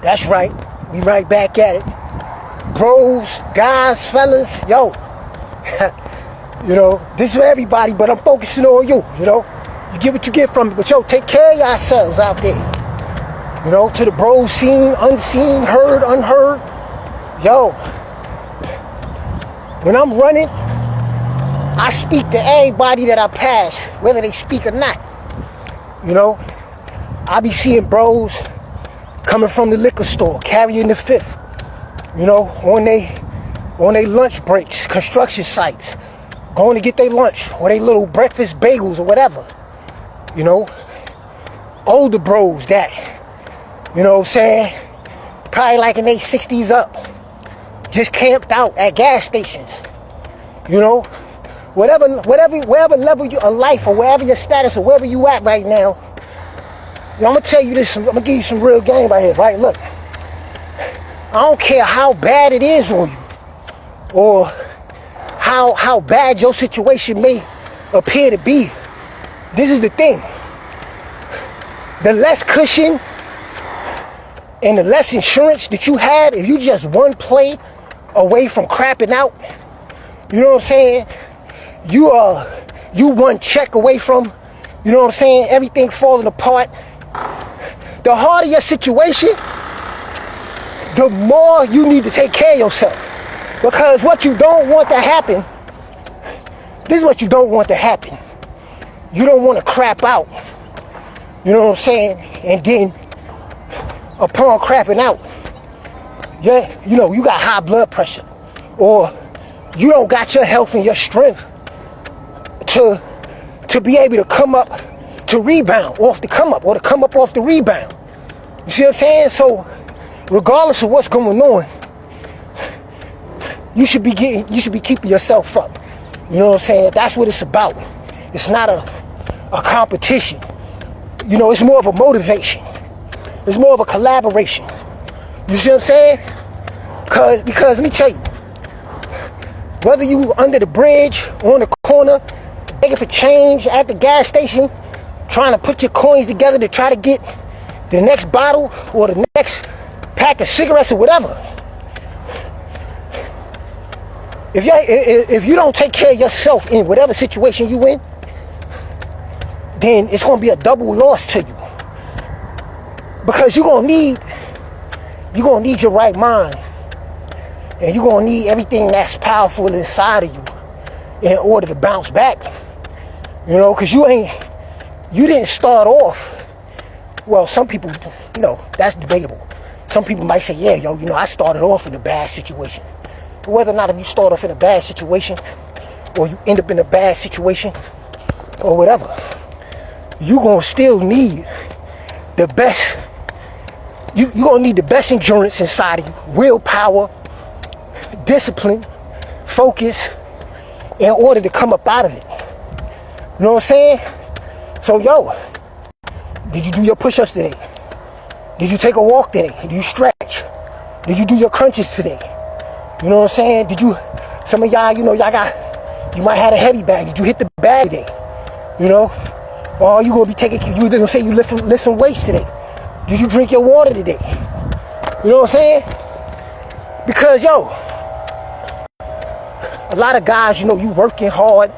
That's right. We right back at it. Bros, guys, fellas, yo. You know, this is for everybody, but I'm focusing on you, you know. You get what you get from it, but yo, take care of yourselves out there. You know, to the bros seen, unseen, heard, unheard. Yo, when I'm running, I speak to everybody that I pass, whether they speak or not. You know, I be seeing bros coming from the liquor store, carrying the fifth. You know, on they lunch breaks, construction sites, going to get their lunch or their little breakfast bagels or whatever. You know, older bros that, you know what I'm saying, probably like in their 60s up, just camped out at gas stations. You know, wherever level of life or wherever your status or wherever you at right now, you know, I'm gonna tell you this, I'm gonna give you some real game right here, right? Look, I don't care how bad it is on you or how bad your situation may appear to be. This is the thing. The less cushion and the less insurance that you had, if you just one play away from crapping out, you know what I'm saying? You one check away from, you know what I'm saying, everything falling apart. The harder your situation, the more you need to take care of yourself. Because what you don't want to happen, this is what you don't want to happen. You don't want to crap out, you know what I'm saying? And then, upon crapping out, yeah, you know, you got high blood pressure, or you don't got your health and your strength to be able to come up, to rebound off the come up, or to come up off the rebound. You see what I'm saying? So, regardless of what's going on, you should be keeping yourself up. You know what I'm saying? That's what it's about. It's not a competition. You know, it's more of a motivation. It's more of a collaboration. You see what I'm saying? Because let me tell you, whether you under the bridge, on the corner, begging for change at the gas station, trying to put your coins together to try to get the next bottle or the next pack of cigarettes or whatever. If you don't take care of yourself in whatever situation you in, then it's going to be a double loss to you. Because you're going to need your right mind. And you're going to need everything that's powerful inside of you in order to bounce back. You know, because you didn't start off, well, some people, you know, that's debatable. Some people might say, yeah, yo, you know, I started off in a bad situation. But whether or not if you start off in a bad situation or you end up in a bad situation or whatever, you're going to still need the best, you're going to need the best endurance inside of you, willpower, discipline, focus, in order to come up out of it. You know what I'm saying? So, yo, did you do your push-ups today? Did you take a walk today? Did you stretch? Did you do your crunches today? You know what I'm saying? Did you, some of y'all, you know, you might have a heavy bag. Did you hit the bag today? You know? Or you gonna be taking, you gonna say you lift some weights today. Did you drink your water today? You know what I'm saying? Because, yo, a lot of guys, you know, you working hard.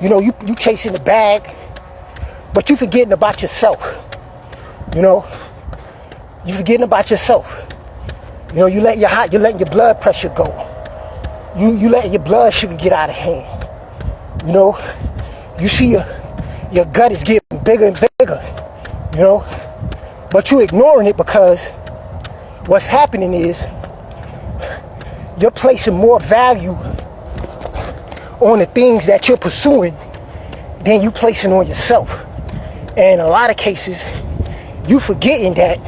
You know, you chasing the bag. But you forgetting about yourself. You know? You forgetting about yourself. You know, you letting your blood pressure go. You letting your blood sugar get out of hand. You know? You see your gut is getting bigger and bigger. You know? But you ignoring it because what's happening is you're placing more value on the things that you're pursuing than you placing on yourself. And in a lot of cases, you forgetting that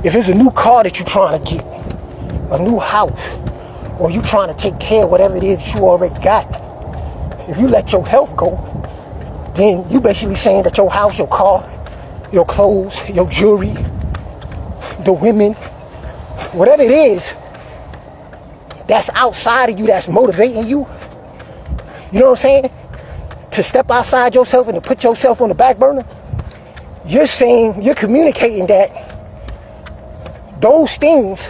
if it's a new car that you're trying to get, a new house, or you trying to take care of whatever it is that you already got, if you let your health go, then you basically saying that your house, your car, your clothes, your jewelry, the women, whatever it is that's outside of you, that's motivating you, you know what I'm saying, to step outside yourself and to put yourself on the back burner, you're saying, you're communicating that those things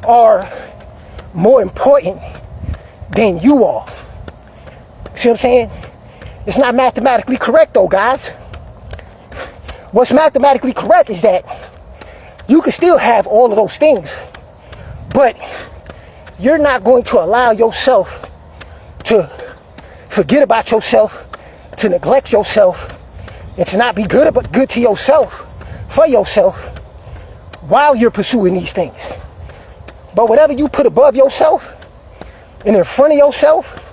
are more important than you are. See what I'm saying? It's not mathematically correct though, guys. What's mathematically correct is that you can still have all of those things, but you're not going to allow yourself to forget about yourself, to neglect yourself, and to not be good to yourself, for yourself, while you're pursuing these things. But whatever you put above yourself and in front of yourself,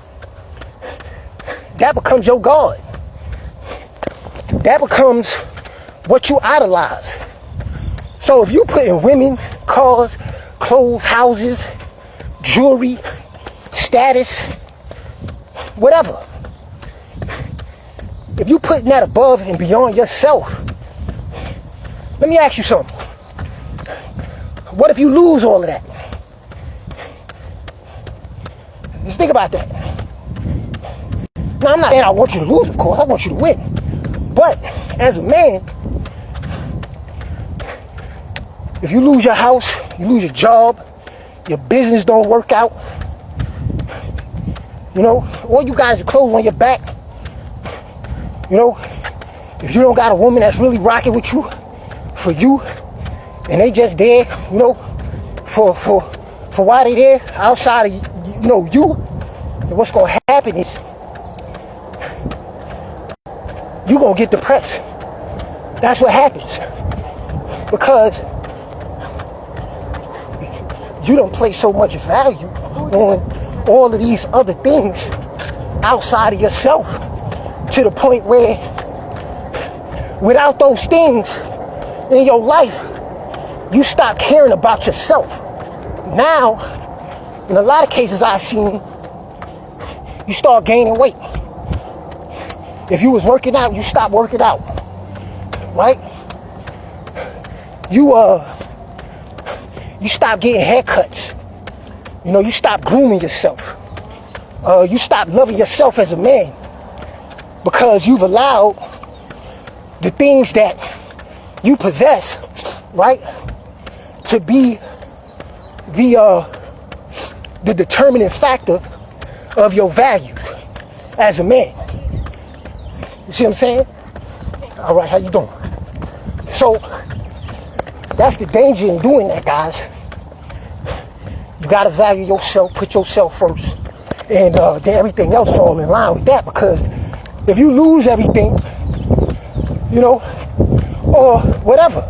that becomes your God. That becomes what you idolize. So if you put in women, cars, clothes, houses, jewelry, status, whatever, if you putting that above and beyond yourself, let me ask you something. What if you lose all of that? Just think about that. Now, I'm not saying I want you to lose, of course. I want you to win. But as a man, if you lose your house, you lose your job, your business don't work out, you know, all you guys are clothes on your back, you know, if you don't got a woman that's really rocking with you, for you, and they just there, you know, for why they there, outside of, you know, you, and what's going to happen is you going to get depressed. That's what happens. Because you don't place so much value on all of these other things outside of yourself, to the point where without those things in your life, you stop caring about yourself. Now, in a lot of cases I've seen, you start gaining weight. If you was working out, you stop working out, right? You stop getting haircuts. You know, you stop grooming yourself. You stop loving yourself as a man, because you've allowed the things that you possess, right, to be the determining factor of your value as a man. You see what I'm saying? All right, how you doing? So that's the danger in doing that, guys. You gotta value yourself, put yourself first, and then everything else fall in line with that. Because if you lose everything, you know, or whatever,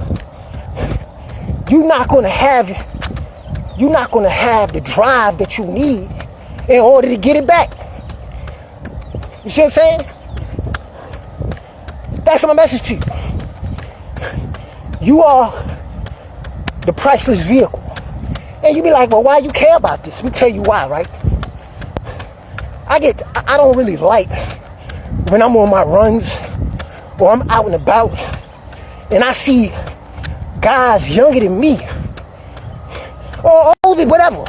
you're not gonna have the drive that you need in order to get it back. You see what I'm saying? That's my message to you. You are the priceless vehicle. And you be like, well, why you care about this? Let me tell you why, right? I don't really like when I'm on my runs or I'm out and about and I see guys younger than me or older, whatever,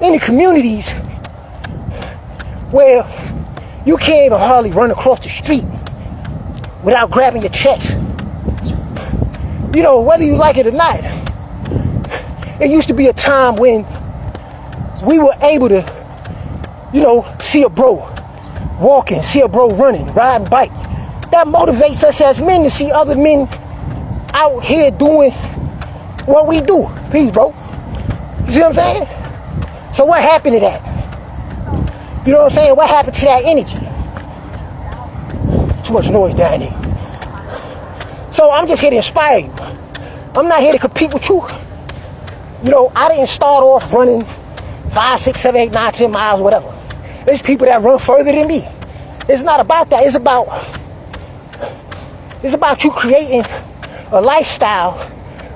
in the communities where you can't even hardly run across the street without grabbing your chest. You know, whether you like it or not, it used to be a time when we were able to, you know, see a bro walking, see a bro running, riding bike. That motivates us as men to see other men out here doing what we do. Peace, bro. You see what I'm saying? So what happened to that? You know what I'm saying? What happened to that energy? Too much noise down there. So I'm just here to inspire you. I'm not here to compete with you. You know, I didn't start off running 5, 6, 7, 8, 9, 10 miles, whatever. There's people that run further than me. It's not about that. It's about you creating a lifestyle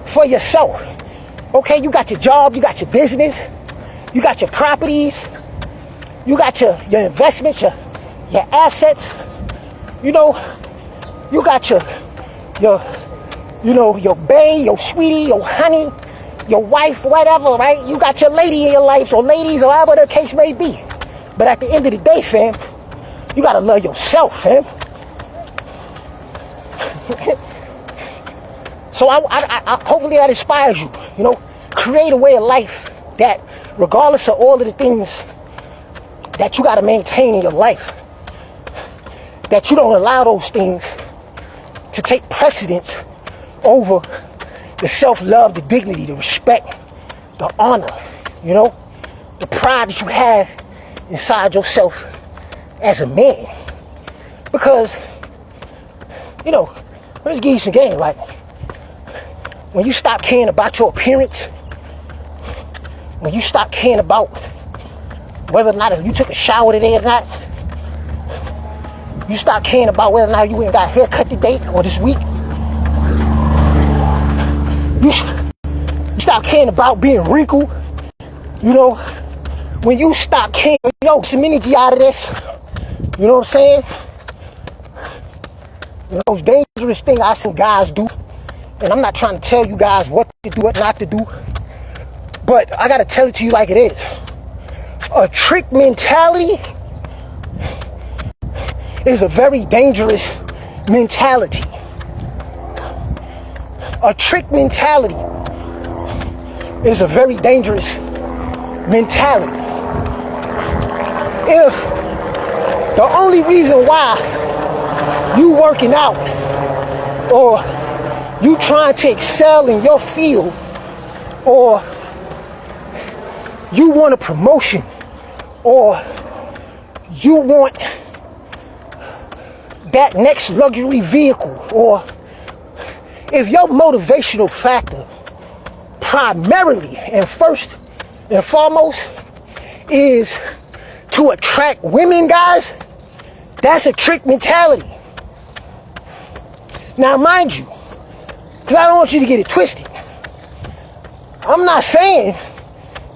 for yourself. Okay, you got your job, you got your business, you got your properties, you got your investments, your assets. You know, you got your bae, your sweetie, your honey, your wife, whatever, right? You got your lady in your life, or ladies, or however the case may be. But at the end of the day, fam, you gotta love yourself, fam. So hopefully that inspires you. You know, create a way of life that, regardless of all of the things that you got to maintain in your life, that you don't allow those things to take precedence over the self-love, the dignity, the respect, the honor, you know, the pride that you have inside yourself as a man. Because, you know, let's give you some game. Like, when you stop caring about your appearance, when you stop caring about whether or not you took a shower today or not, you stop caring about whether or not you ain't got a haircut today or this week, you stop caring about being wrinkled, you know, when you stop caring, yo, some energy out of this, you know what I'm saying? You know, those dangerous things I see guys do, and I'm not trying to tell you guys what to do, what not to do, but I gotta tell it to you like it is. A trick mentality is a very dangerous mentality. A trick mentality is a very dangerous mentality. If the only reason why you working out or you trying to excel in your field or you want a promotion or you want that next luxury vehicle, or if your motivational factor primarily and first and foremost is to attract women, guys, that's a trick mentality. Now, mind you, because I don't want you to get it twisted, I'm not saying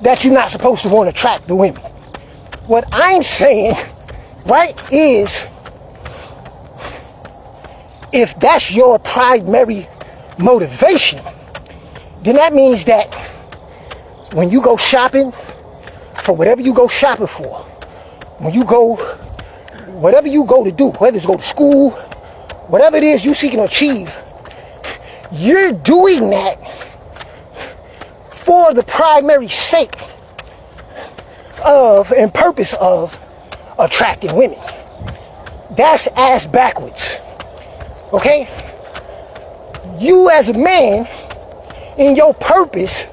that you're not supposed to want to attract the women. What I'm saying, right, is if that's your primary motivation, then that means that when you go shopping for whatever you go shopping for, when you go, whatever you go to do, whether it's go to school, whatever it is you're seeking to achieve, you're doing that for the primary sake of and purpose of attracting women. That's ass backwards. Okay? You as a man, in your purpose,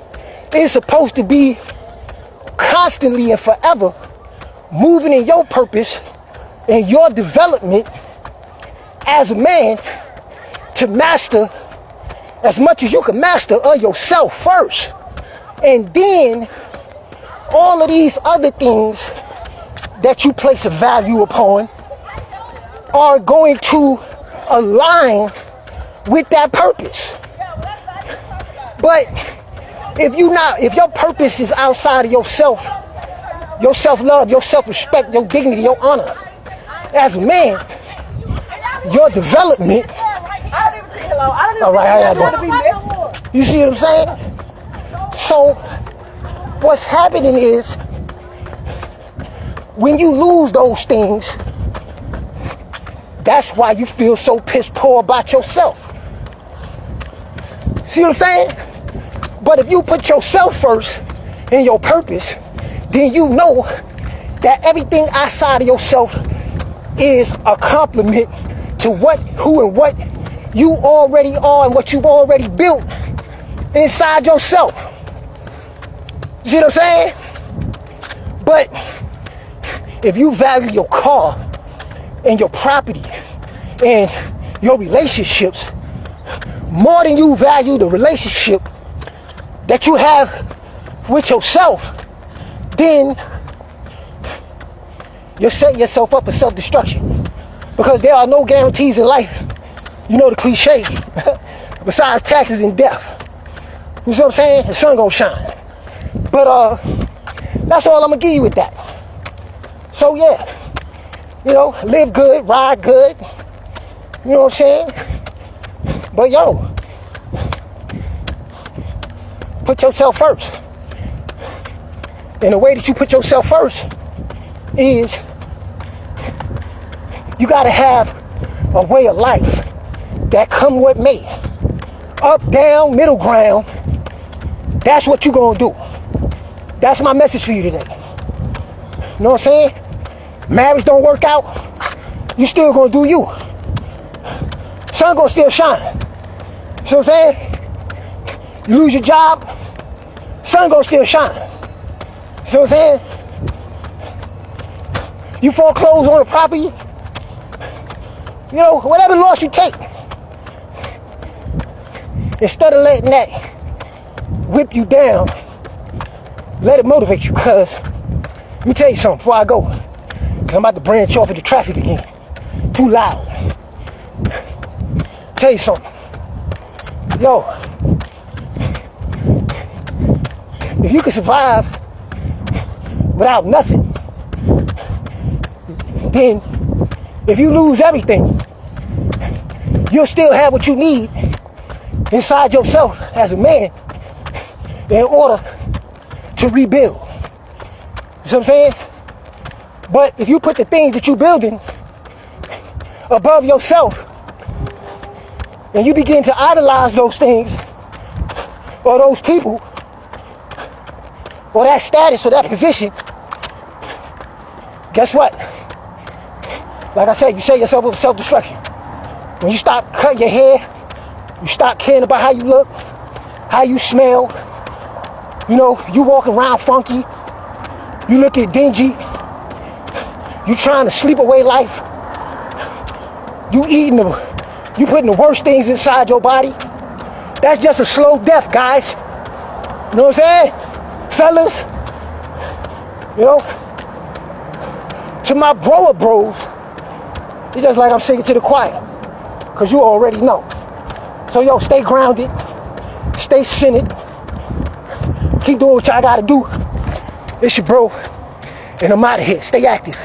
is supposed to be constantly and forever moving in your purpose and your development as a man to master as much as you can master of yourself first. And then all of these other things that you place a value upon are going to align with that purpose. But if your purpose is outside of yourself, your self-love, your self-respect, your dignity, your honor as a man, your development. All right, how y'all doing? You see what I'm saying? So what's happening is when you lose those things, that's why you feel so pissed poor about yourself. See what I'm saying? But if you put yourself first in your purpose, then you know that everything outside of yourself is a compliment to who and what you already are and what you've already built inside yourself. You see what I'm saying? But if you value your car and your property and your relationships more than you value the relationship that you have with yourself, then you're setting yourself up for self-destruction. Because there are no guarantees in life. You know the cliche. Besides taxes and death. You see what I'm saying? The sun gonna shine. But that's all I'm gonna give you with that. So yeah, you know, live good, ride good. You know what I'm saying? But yo, put yourself first. And the way that you put yourself first is you gotta have a way of life that come what may. up, down, middle ground. That's what you gonna do. That's my message for you today. You know what I'm saying? Marriage don't work out, you still gonna do you. Sun gonna still shine. See what I'm saying? You lose your job, sun gonna still shine. See what I'm saying? You foreclose on a property, you know, whatever loss you take, instead of letting that whip you down, let it motivate you. Because let me tell you something before I go, because I'm about to branch off into traffic again. Too loud. Tell you something. Yo, if you can survive without nothing, then if you lose everything, you'll still have what you need inside yourself as a man in order to rebuild. You see what I'm saying? But if you put the things that you're building above yourself, and you begin to idolize those things or those people or that status or that position, guess what? Like I said, you set yourself up for self-destruction. When you stop cutting your hair, you stop caring about how you look, how you smell, you know, you walk around funky, you looking dingy, you trying to sleep away life, you putting the worst things inside your body. That's just a slow death, guys. You know what I'm saying? Fellas, you know, to my bros, it's just like I'm singing to the choir, because you already know. So yo, stay grounded, stay centered, keep doing what y'all gotta do. It's your bro, and I'm out of here. Stay active.